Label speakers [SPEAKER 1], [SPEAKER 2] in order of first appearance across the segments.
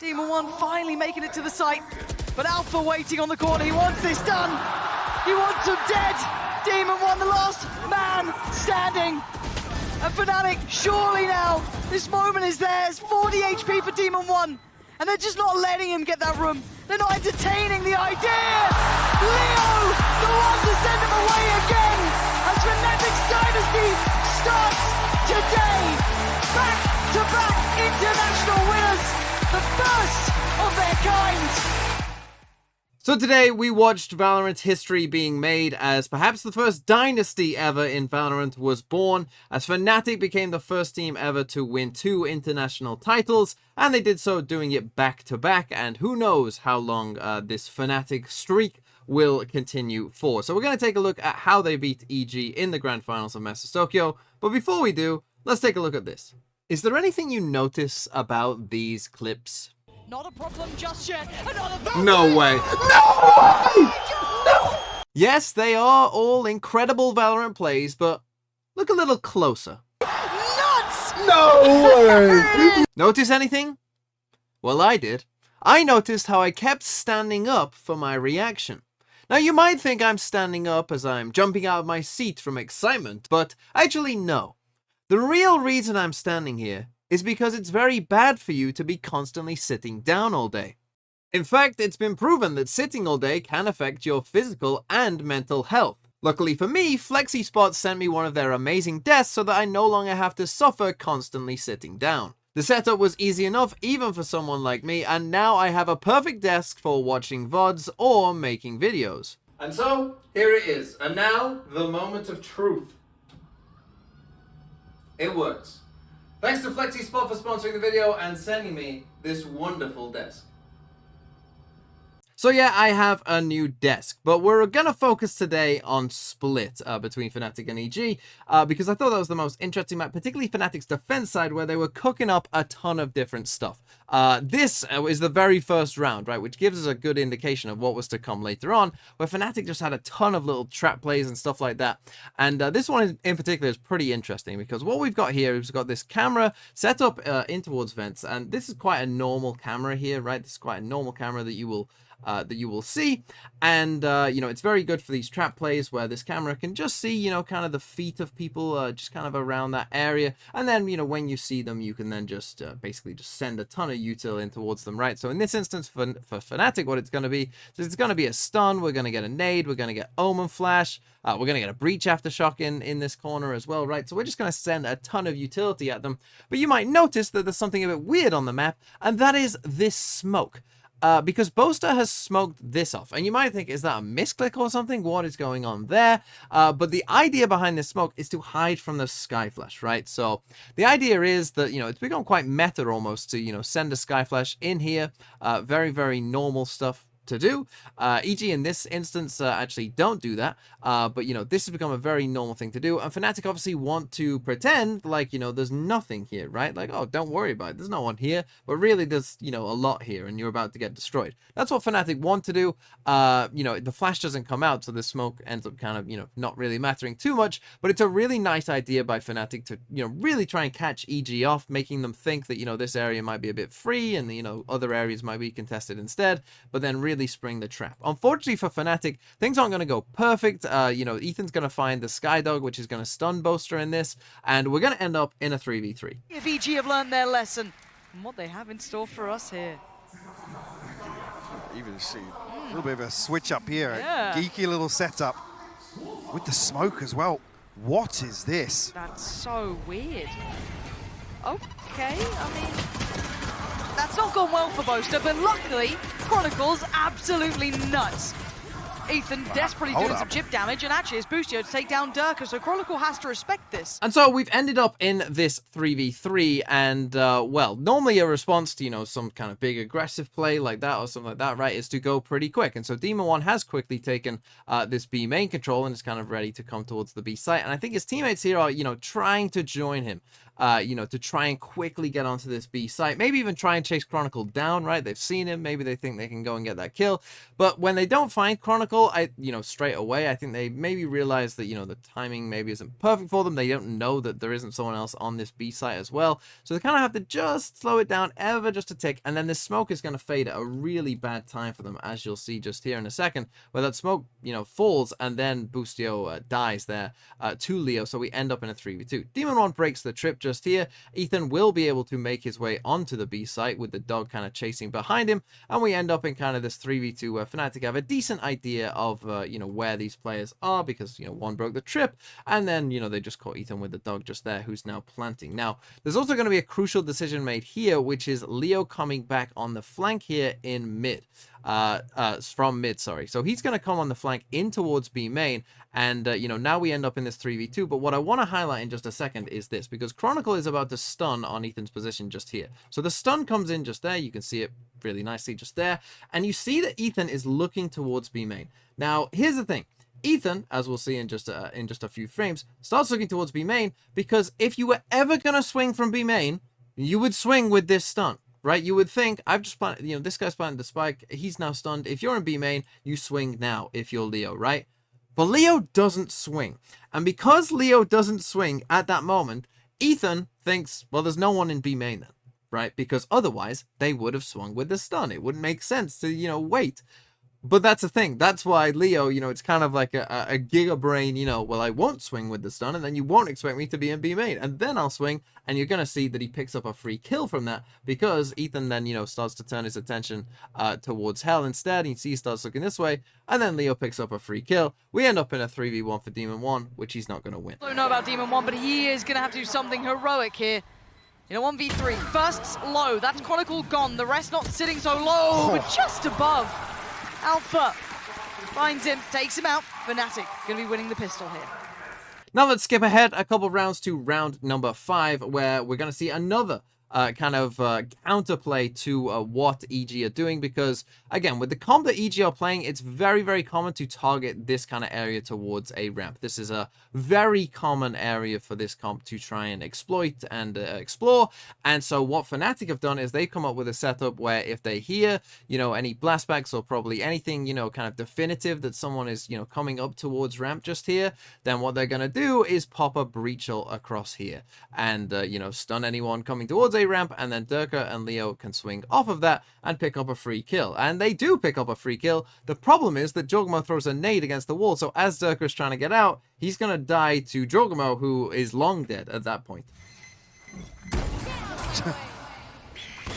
[SPEAKER 1] Demon One finally making it to the site, but Alpha waiting on the corner. He wants this done. He wants him dead. Demon One, the last man standing. And Fnatic, surely now, this moment is theirs. 40 HP for Demon One, and they're just not letting him get that room. They're not entertaining the idea. Leo, the one to send him away again, as Fnatic's dynasty starts today. Back-to-back international winners, the first of their kind.
[SPEAKER 2] So today we watched Valorant history being made as perhaps the first dynasty ever in Valorant was born, as Fnatic became the first team ever to win 2 international titles, and they did so doing it back to back, and who knows how long this Fnatic streak will continue for. So we're going to take a look at how they beat EG in the grand finals of Masters Tokyo, but before we do, let's take a look at this. Is there anything you notice about these clips?
[SPEAKER 1] Not a problem just yet.
[SPEAKER 2] No way. No way! No! Yes, they are all incredible Valorant plays, but look a little closer.
[SPEAKER 1] Nuts!
[SPEAKER 2] No way! Notice anything? Well, I did. I noticed how I kept standing up for my reaction. Now, you might think I'm standing up as I'm jumping out of my seat from excitement, but actually no. The real reason I'm standing here is because it's very bad for you to be constantly sitting down all day. In fact, it's been proven that sitting all day can affect your physical and mental health. Luckily for me, Flexispot sent me one of their amazing desks so that I no longer have to suffer constantly sitting down. The setup was easy enough even for someone like me, and now I have a perfect desk for watching VODs or making videos. And so, here it is, and now, the moment of truth. It works. Thanks to Flexispot for sponsoring the video and sending me this wonderful desk. So yeah, I have a new desk, but we're gonna focus today on Split between Fnatic and EG, because I thought that was the most interesting map, particularly Fnatic's defense side, where they were cooking up a ton of different stuff. This is the very first round, right, which gives us a good indication of what was to come later on, where Fnatic just had a ton of little trap plays and stuff like that. And this one in particular is pretty interesting, because what we've got here is we've got this camera set up in towards vents, and this is quite a normal camera here, right? This is quite a normal camera that you will see, and you know, it's very good for these trap plays where this camera can just see, you know, kind of the feet of people just kind of around that area, and then, you know, when you see them, you can then just basically just send a ton of util in towards them, right? So in this instance for Fnatic, what it's going to be is it's going to be a stun, we're going to get a nade, we're going to get omen flash, we're going to get a breach aftershock in this corner as well, right? So we're just going to send a ton of utility at them, but you might notice that there's something a bit weird on the map, and that is this smoke. Because Boaster has smoked this off, and you might think, is that a misclick or something? What is going on there? But the idea behind this smoke is to hide from the Sky Flash, right? So the idea is that, you know, it's become quite meta almost to, you know, send a Sky Flash in here. Very, very normal stuff to do. EG in this instance actually don't do that, but you know, this has become a very normal thing to do, and Fnatic obviously want to pretend like, you know, there's nothing here, right? Like, oh, don't worry about it, there's no one here, but really there's, you know, a lot here and you're about to get destroyed. That's what Fnatic want to do. You know, the flash doesn't come out, so the smoke ends up kind of, you know, not really mattering too much, but it's a really nice idea by Fnatic to, you know, really try and catch EG off, making them think that, you know, this area might be a bit free and, you know, other areas might be contested instead, but then really spring the trap. Unfortunately for Fnatic, things aren't going to go perfect. You know, Ethan's going to find the Skydog, which is going to stun Boaster in this, and we're going to end up in a 3v3.
[SPEAKER 1] If EG have learned their lesson and what they have in store for us here.
[SPEAKER 3] Even see a little bit of a switch up here,
[SPEAKER 1] Yeah.
[SPEAKER 3] a geeky little setup with the smoke as well. What is this?
[SPEAKER 1] That's so weird. Okay, I mean, that's not gone well for Boaster, but luckily, Chronicle's absolutely nuts. Ethan desperately
[SPEAKER 3] hold
[SPEAKER 1] doing
[SPEAKER 3] up.
[SPEAKER 1] some chip damage, and actually it's Boostio to take down Durka, so Chronicle has to respect this.
[SPEAKER 2] And so we've ended up in this 3v3, and well, normally a response to, you know, some kind of big aggressive play like that or something like that, right, is to go pretty quick. And so Demon One has quickly taken this B main control and is kind of ready to come towards the B site. And I think his teammates here are, you know, trying to join him. you know, to try and quickly get onto this B site. Maybe even try and chase Chronicle down, right? They've seen him. Maybe they think they can go and get that kill. But when they don't find Chronicle, you know, straight away, I think they maybe realize that, you know, the timing maybe isn't perfect for them. They don't know that there isn't someone else on this B site as well. So they kind of have to just slow it down ever just a tick. And then this smoke is going to fade at a really bad time for them, as you'll see just here in a second, where that smoke, you know, falls and then Boostio dies there to Leo. So we end up in a 3v2. Demon 1 breaks the trip just here. Ethan will be able to make his way onto the B site with the dog kind of chasing behind him. And we end up in kind of this 3v2 where Fnatic have a decent idea of, you know, where these players are because, you know, one broke the trip and then, you know, they just caught Ethan with the dog just there who's now planting. Now, there's also going to be a crucial decision made here, which is Leo coming back on the flank here in mid. From mid, sorry. So he's going to come on the flank in towards B main, and you know, now we end up in this 3v2. But what I want to highlight in just a second is this, because Chronicle is about to stun on Ethan's position just here. So the stun comes in just there. You can see it really nicely just there, and you see that Ethan is looking towards B main. Now, here's the thing. Ethan, as we'll see in just a few frames, starts looking towards B main, because if you were ever going to swing from B main, you would swing with this stun. Right, you would think, I've just planted, you know, this guy's planted the spike, he's now stunned. If you're in B main, you swing now if you're Leo, right? But Leo doesn't swing. And because Leo doesn't swing at that moment, Ethan thinks, well, there's no one in B main then, right? Because otherwise, they would have swung with the stun. It wouldn't make sense to, you know, wait. But that's the thing. That's why Leo, you know, it's kind of like a giga brain, you know, well, I won't swing with the stun, and then you won't expect me to be in B main, and then I'll swing, and you're going to see that he picks up a free kill from that, because Ethan then, you know, starts to turn his attention towards Hell instead. You see he starts looking this way, and then Leo picks up a free kill. We end up in a 3v1 for Demon 1, which he's not going to win.
[SPEAKER 1] I don't know about Demon 1, but he is going to have to do something heroic here. In a 1v3, first low, that's Chronicle gone, the rest not sitting so low, but just above. Alpha finds him, takes him out. Fnatic going to be winning the pistol here.
[SPEAKER 2] Now let's skip ahead a couple rounds to round number 5, where we're going to see another kind of counterplay to what EG are doing, because again, with the comp that EG are playing, it's very, very common to target this kind of area towards a ramp. This is a very common area for this comp to try and exploit and explore. And so what Fnatic have done is they come up with a setup where if they hear, you know, any blastbacks or probably anything, you know, kind of definitive that someone is, you know, coming up towards ramp just here, then what they're going to do is pop a breachel across here and, you know, stun anyone coming towards a ramp, and then Durka and Leo can swing off of that and pick up a free kill. And they do pick up a free kill. The problem is that Jorgmo throws a nade against the wall, so as Durka is trying to get out, he's going to die to Jorgmo, who is long dead at that point.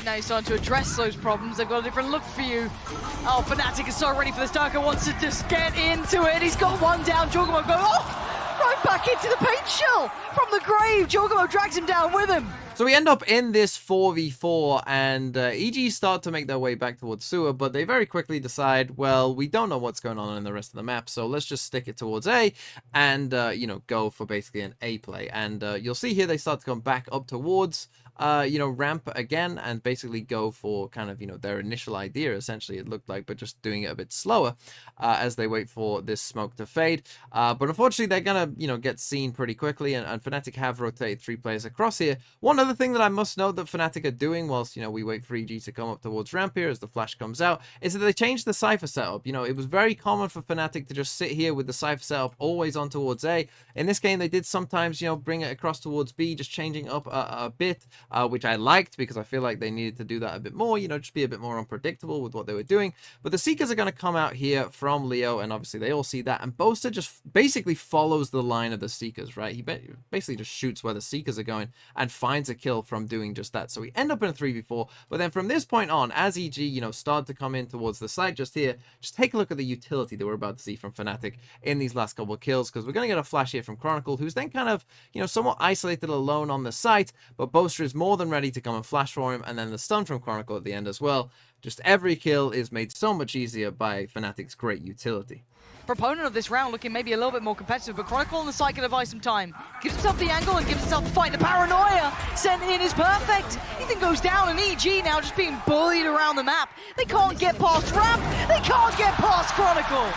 [SPEAKER 1] Now he's starting to address those problems. They've got a different look for you. Oh, Fnatic is so ready for this. Durka wants to just get into it. He's got one down. Jorgmo goes off, right back into the paint shell from the grave. Jorgmo drags him down with him.
[SPEAKER 2] So we end up in this 4v4, and EG start to make their way back towards sewer, but they very quickly decide, well, we don't know what's going on in the rest of the map, so let's just stick it towards A and, you know, go for basically an A play. And you'll see here they start to come back up towards, you know, ramp again and basically go for kind of, you know, their initial idea, essentially, it looked like, but just doing it a bit slower as they wait for this smoke to fade. But unfortunately, they're going to, you know, get seen pretty quickly, and Fnatic have rotated 3 players across here. One other thing that I must note that Fnatic are doing whilst, you know, we wait for EG to come up towards ramp here as the flash comes out, is that they changed the Cypher setup. You know, it was very common for Fnatic to just sit here with the Cypher setup always on towards A. In this game, they did sometimes, you know, bring it across towards B, just changing up a bit, which I liked because I feel like they needed to do that a bit more, you know, just be a bit more unpredictable with what they were doing. But the Seekers are going to come out here from Leo, and obviously they all see that, and Boaster just basically follows the line of the Seekers, right? He basically just shoots where the Seekers are going and finds a kill from doing just that. So we end up in a 3v4, but then from this point on, as EG, you know, start to come in towards the site just here, just take a look at the utility that we're about to see from Fnatic in these last couple of kills, because we're going to get a flash here from Chronicle, who's then kind of, you know, somewhat isolated alone on the site, but Boaster is more than ready to come and flash for him, and then the stun from Chronicle at the end as well. Just every kill is made so much easier by Fnatic's great utility.
[SPEAKER 1] Proponent of this round looking maybe a little bit more competitive, but Chronicle on the side can advise some time. Gives himself the angle and gives himself the fight. The paranoia sent in is perfect. Ethan goes down, and EG now just being bullied around the map. They can't get past ramp. They can't get past Chronicle.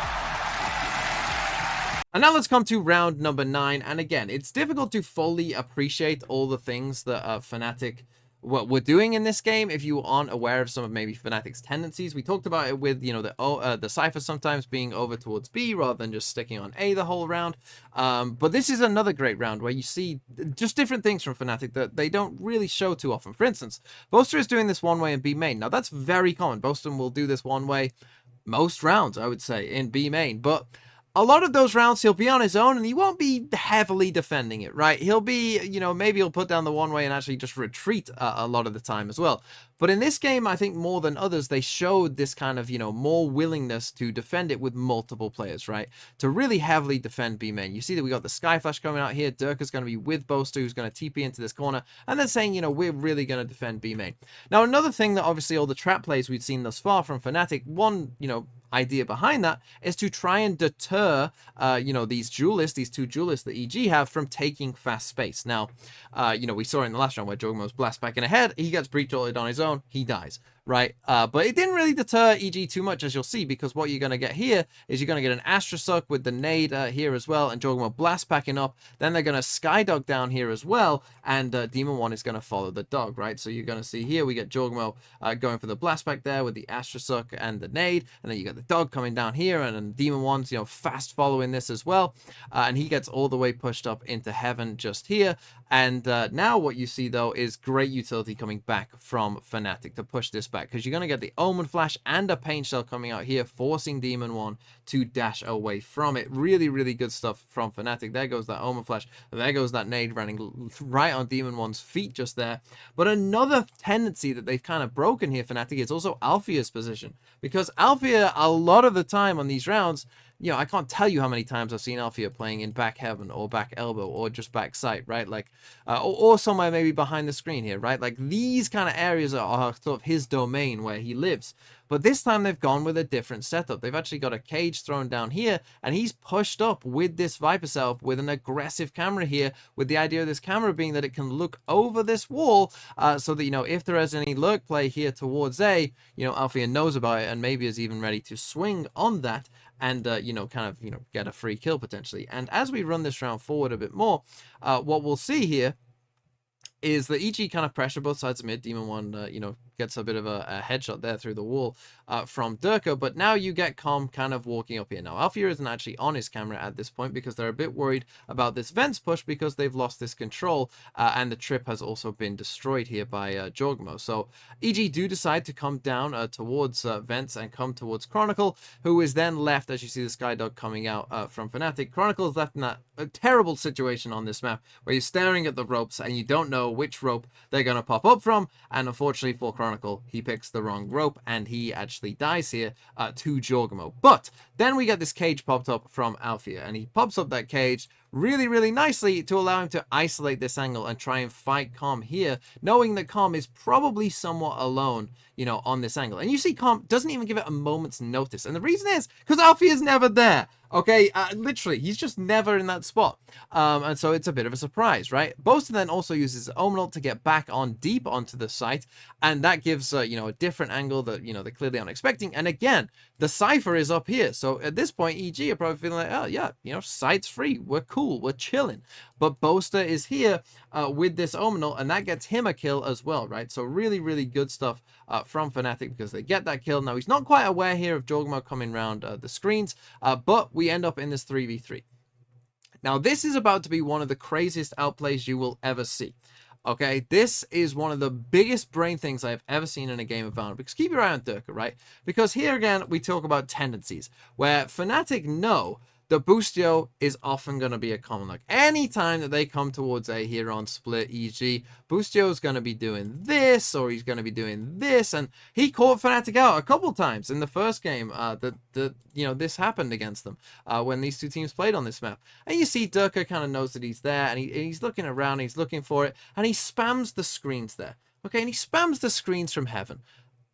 [SPEAKER 2] And now let's come to round number 9. And again, it's difficult to fully appreciate all the things that Fnatic we're doing in this game if you aren't aware of some of maybe Fnatic's tendencies. We talked about it with, you know, the Cypher sometimes being over towards B rather than just sticking on A the whole round. But this is another great round where you see just different things from Fnatic that they don't really show too often. For instance, Boaster is doing this one way in B main. Now, that's very common. Boaster will do this one way most rounds, I would say, in B main. But a lot of those rounds, he'll be on his own and he won't be heavily defending it, right? He'll be, you know, maybe he'll put down the one way and actually just retreat a lot of the time as well. But in this game, I think more than others, they showed this kind of, you know, more willingness to defend it with multiple players, right? To really heavily defend B main. You see that we got the Sky Flash coming out here. Durka's going to be with Boaster, who's going to TP into this corner. And they're saying, you know, we're really going to defend B main. Now, another thing that obviously all the trap plays we've seen thus far from Fnatic, one, you know, idea behind that is to try and deter, you know, these duelists, these two duelists that EG have from taking fast space. Now, you know, we saw in the last round where Jogmo's blast back in ahead, he gets breach ulted on his own, he dies, right? But it didn't really deter EG too much, as you'll see, because what you're going to get here is you're going to get an Astra Suck with the nade here as well, and Jogmo blast packing up. Then they're going to Skydog down here as well, and Demon One is going to follow the dog, right? So you're going to see here we get Jogmo going for the blast back there with the Astra Suck and the nade, and then you got the dog coming down here, and then Demon One's, you know, fast following this as well, and he gets all the way pushed up into heaven just here. And now what you see, though, is great utility coming back from Fnatic to push this back, because you're going to get the Omen Flash and a Pain Shell coming out here, forcing Demon One to dash away from it. Really, really good stuff from Fnatic. There goes that Omen Flash. There goes that nade running right on Demon One's feet just there. But another tendency that they've kind of broken here, Fnatic, is also Althea's position. Because Althea, a lot of the time on these rounds, you know, I can't tell you how many times I've seen Althea playing in back heaven or back elbow or just back sight, right? Like, or somewhere maybe behind the screen here, right? Like, these kind of areas are sort of his domain where he lives. But this time they've gone with a different setup. They've actually got a cage thrown down here, and he's pushed up with this Viper Self with an aggressive camera here, with the idea of this camera being that it can look over this wall, so that, you know, if there is any lurk play here towards A, you know, Althea knows about it and maybe is even ready to swing on that and, you know, kind of, you know, get a free kill potentially. And as we run this round forward a bit more, what we'll see here is the EG kind of pressure both sides of mid. Demon One, you know, gets a bit of a headshot there through the wall from Durka, but now you get Calm kind of walking up here. Now, Althea isn't actually on his camera at this point because they're a bit worried about this Vents push because they've lost this control, and the trip has also been destroyed here by Jogmo. So EG do decide to come down towards Vents and come towards Chronicle, who is then left, as you see the Skydog coming out from Fnatic. Chronicle is left in that terrible situation on this map where you're staring at the ropes and you don't know which rope they're going to pop up from, and unfortunately for Chronicle, he picks the wrong rope and he actually dies here to Jogmo. But then we get this cage popped up from Althea, and he pops up that cage really, really nicely to allow him to isolate this angle and try and fight Calm here, knowing that Calm is probably somewhat alone, you know, on this angle. And you see Calm doesn't even give it a moment's notice. And the reason is because Althea is never there. Okay, literally, he's just never in that spot. And so it's a bit of a surprise, right? Boaster then also uses Omen ult to get back on deep onto the site, and that gives, you know, a different angle that, you know, they're clearly aren't expecting. And again, the Cypher is up here. So at this point, EG are probably feeling like, oh, yeah, you know, site's free. We're cool. We're chilling. But Boaster is here with this Omen ult, and that gets him a kill as well, right? So really, really good stuff from Fnatic because they get that kill. Now, he's not quite aware here of Jogmo coming around the screens, but we end up in this 3v3. Now, this is about to be one of the craziest outplays you will ever see. Okay, this is one of the biggest brain things I've ever seen in a game of Valorant. Because keep your eye on Durka, right? Because here again, we talk about tendencies, where Fnatic know that Boostio is often going to be a common look. Anytime that they come towards A here on split EG, Boostio is going to be doing this, or he's going to be doing this, and he caught Fnatic out a couple times in the first game that you know, this happened against them when these two teams played on this map. And you see Durka kind of knows that he's there, and he's looking around, he's looking for it, and he spams the screens there. Okay, and he spams the screens from heaven.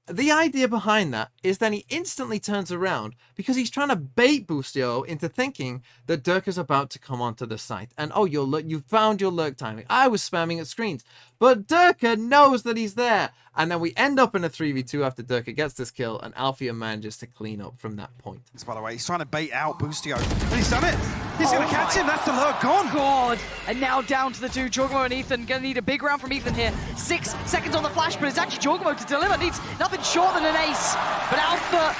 [SPEAKER 2] The idea behind that is then he instantly turns around because he's trying to bait Boostio into thinking that Durka's about to come onto the site. And oh, you found your lurk timing. I was spamming at screens. but Durka knows that he's there. And then we end up in a 3v2 after Durka gets this kill, and Alfia manages to clean up from that point.
[SPEAKER 3] By the way, he's trying to bait out Boostio, and he's done it. He's going to catch him. That's the lure gone.
[SPEAKER 1] God. And now down to the two, Jorgamo and Ethan. Gonna need a big round from Ethan here. 6 seconds on the flash, but it's actually Jorgamo to deliver. Needs nothing short than an ace. But Alpha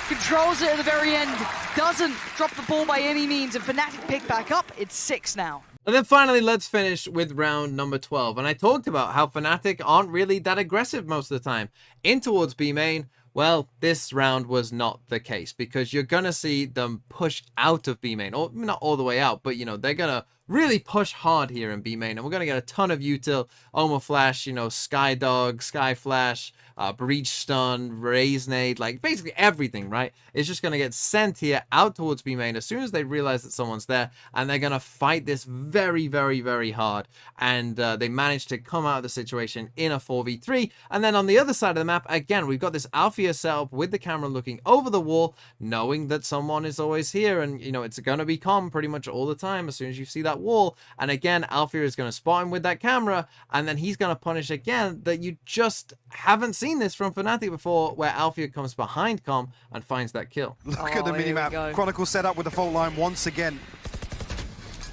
[SPEAKER 1] controls it at the very end. Doesn't drop the ball by any means, and Fnatic pick back up. It's 6 now.
[SPEAKER 2] And then finally, let's finish with round number 12. And I talked about how Fnatic aren't really that aggressive most of the time. In towards B main, well, this round was not the case, because you're going to see them push out of B main, or not all the way out, but, you know, they're going to really push hard here in B main, and we're going to get a ton of Util, Oma Flash, you know, Skydog, Sky Flash, Breach Stun, Raise Nade, like basically everything, right? It's just going to get sent here out towards B main as soon as they realize that someone's there, and they're going to fight this very, very, very hard, and they managed to come out of the situation in a 4v3, and then on the other side of the map, again, we've got this Alfia setup with the camera looking over the wall, knowing that someone is always here, and, you know, it's going to be calm pretty much all the time as soon as you see that wall, and again, Alfia is going to spot him with that camera, and then he's going to punish again. That you just haven't seen this from Fnatic before, where Alfia comes behind Com and finds that kill.
[SPEAKER 3] Look at the minimap. Chronicle set up with the fault line once again.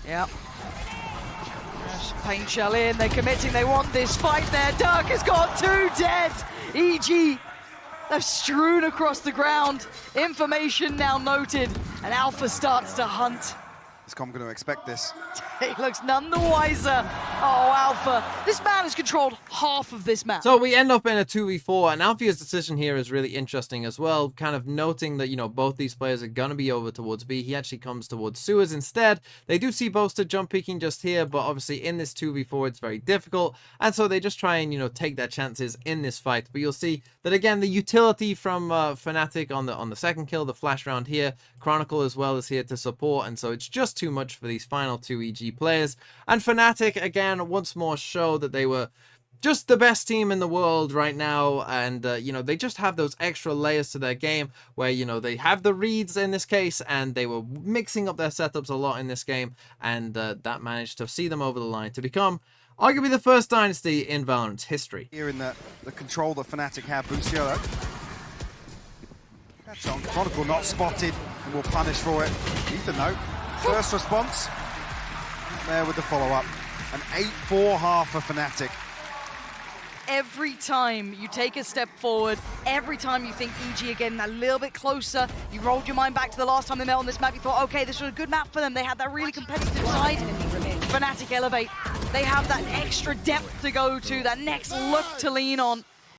[SPEAKER 1] Yep. Pain shell in, they're committing, they want this fight there. Dirk has got 2 dead. EG, they're strewn across the ground. Information now noted, and Alpha starts to hunt.
[SPEAKER 3] Is Com going to expect this?
[SPEAKER 1] He looks none the wiser. Oh, Alpha. This man has controlled half of this map.
[SPEAKER 2] So we end up in a 2v4, and Alfia's decision here is really interesting as well, kind of noting that, you know, both these players are going to be over towards B. He actually comes towards sewers instead. They do see Boaster jump peeking just here, but obviously in this 2v4 it's very difficult, and so they just try and, you know, take their chances in this fight. But you'll see that again, the utility from Fnatic on the second kill, the flash round here, Chronicle as well is here to support, and so it's just too much for these final 2 EG players. And Fnatic again once more show that they were just the best team in the world right now, and you know, they just have those extra layers to their game where, you know, they have the reads in this case, and they were mixing up their setups a lot in this game, and that managed to see them over the line to become arguably the first dynasty in Valorant's history.
[SPEAKER 3] Here in the control that Fnatic have, Boostio. Catch on, Chronicle not spotted, and will punish for it. Ethan though, first response, there with the follow-up. An 8-4 half for Fnatic.
[SPEAKER 1] Every time you take a step forward, every time you think EG again a little bit closer, you rolled your mind back to the last time they met on this map, you thought, okay, this was a good map for them. They had that really competitive side. Fnatic elevate. They have that extra depth to go to, that next look to lean on.